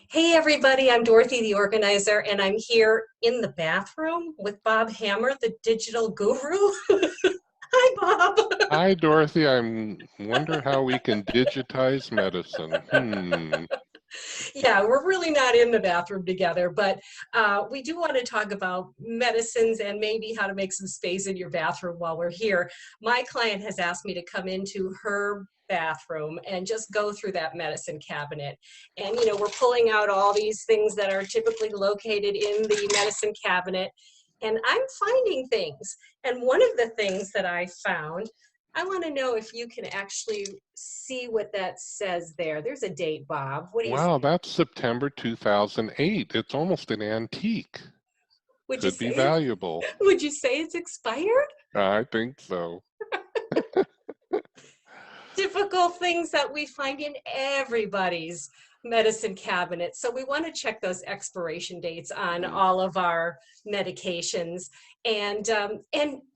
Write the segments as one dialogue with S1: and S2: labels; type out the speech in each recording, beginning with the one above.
S1: Hey everybody, I'm Dorothy the Organizer, and I'm here in the bathroom with Bob Hammer, the digital guru. Hi, Bob.
S2: Hi, Dorothy. I wonder how we can digitize medicine.
S1: Yeah, we're really not in the bathroom together, but we do want to talk about medicines and maybe how to make some space in your bathroom while we're here. My client has asked me to come into her bathroom and just go through that medicine cabinet. And, we're pulling out all these things that are typically located in the medicine cabinet. And I'm finding things. And one of the things that I found, I want to know if you can actually see what that says there. There's a date, Bob. What do you
S2: Wow,
S1: think?
S2: that's September 2008. It's almost an antique.
S1: Would you
S2: Could be
S1: say
S2: valuable.
S1: would you say it's expired?
S2: I think so.
S1: Typical things that we find in everybody's medicine cabinet. So we want to check those expiration dates on
S2: Mhm.
S1: all of our medications, and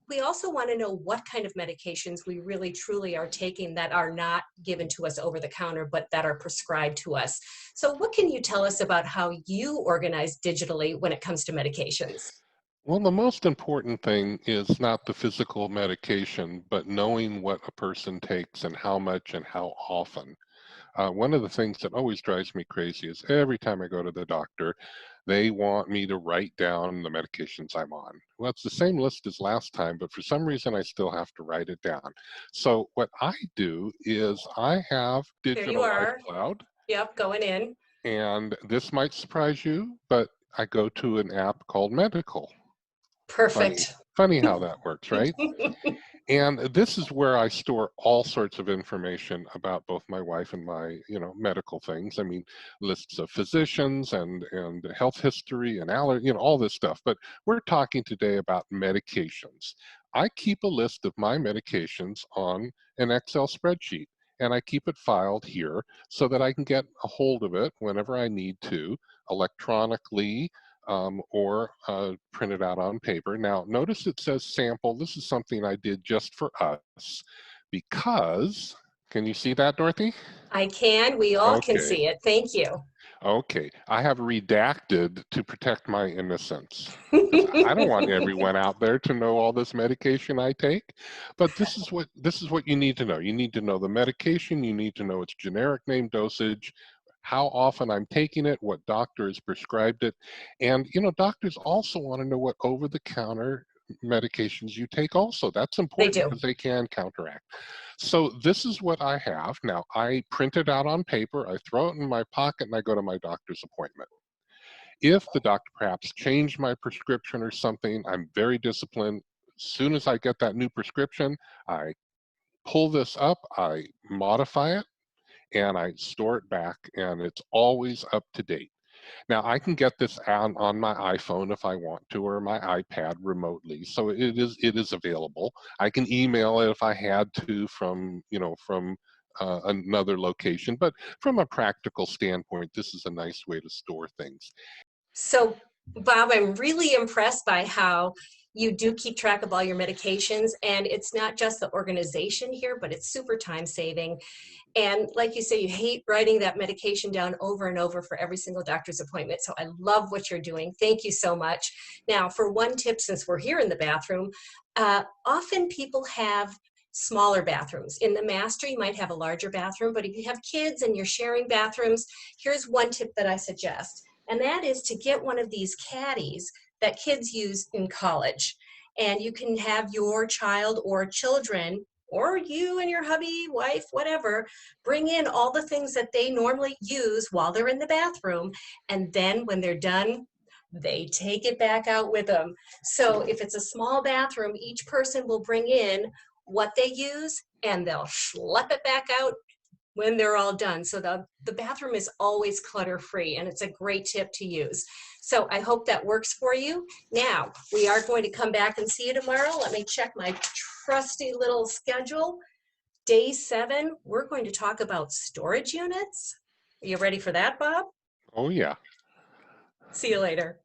S1: we also want to know what kind of medications we really truly are taking that are not given to us over the counter, but that are prescribed to us. So what can you tell us about how you organize digitally when it comes to medications?
S2: Well, the most important thing is not the physical medication, but knowing what a person takes and how much and how often. One of the things that always drives me crazy is every time I go to the doctor, they want me to write down the medications I'm on. Well, it's the same list as last time, but for some reason I still have to write it down. So what I do is I have
S1: There you
S2: Digital Life
S1: are.
S2: Cloud,
S1: Yep, going in.
S2: and this might surprise you, but I go to an app called Medical. Funny,
S1: Perfect.
S2: funny how that works, right? And this is where I store all sorts of information about both my wife and my, medical things. I mean, lists of physicians and health history and allergy, all this stuff. But we're talking today about medications. I keep a list of my medications on an Excel spreadsheet, and I keep it filed here so that I can get a hold of it whenever I need to electronically, or print it out on paper. Now, notice it says sample. This is something I did just for us because, can you see that, Dorothy?
S1: I can. We all can
S2: Okay,
S1: see it. Thank you.
S2: okay. I have redacted to protect my innocence because I don't want everyone out there to know all this medication I take. But this is what you need to know. You need to know the medication. You need to know its generic name, dosage, how often I'm taking it, what doctor has prescribed it. And, doctors also want to know what over-the-counter medications you take also. That's
S1: They
S2: important
S1: do.
S2: because they can counteract. So this is what I have. Now, I print it out on paper, I throw it in my pocket, and I go to my doctor's appointment. If the doctor perhaps changed my prescription or something, I'm very disciplined. As soon as I get that new prescription, I pull this up, I modify it, and I store it back, and it's always up to date. Now I can get this on my iPhone if I want to, or my iPad remotely. So it is available. I can email it if I had to from another location. But from a practical standpoint, this is a nice way to store things.
S1: So, Bob, I'm really impressed by how you do keep track of all your medications. And it's not just the organization here, but it's super time saving. And like you say, you hate writing that medication down over and over for every single doctor's appointment. So I love what you're doing. Thank you so much. Now, for one tip, since we're here in the bathroom, often people have smaller bathrooms. In the master, you might have a larger bathroom, but if you have kids and you're sharing bathrooms, here's one tip that I suggest, and that is to get one of these caddies that kids use in college. And you can have your child or children, or you and your hubby, wife, whatever, bring in all the things that they normally use while they're in the bathroom. And then when they're done, they take it back out with them. So if it's a small bathroom, each person will bring in what they use and they'll schlep it back out when they're all done. So the bathroom is always clutter free, and it's a great tip to use. So I hope that works for you. Now, we are going to come back and see you tomorrow. Let me check my trusty little schedule. Day 7, we're going to talk about storage units. Are you ready for that, Bob?
S2: Oh yeah.
S1: See you later.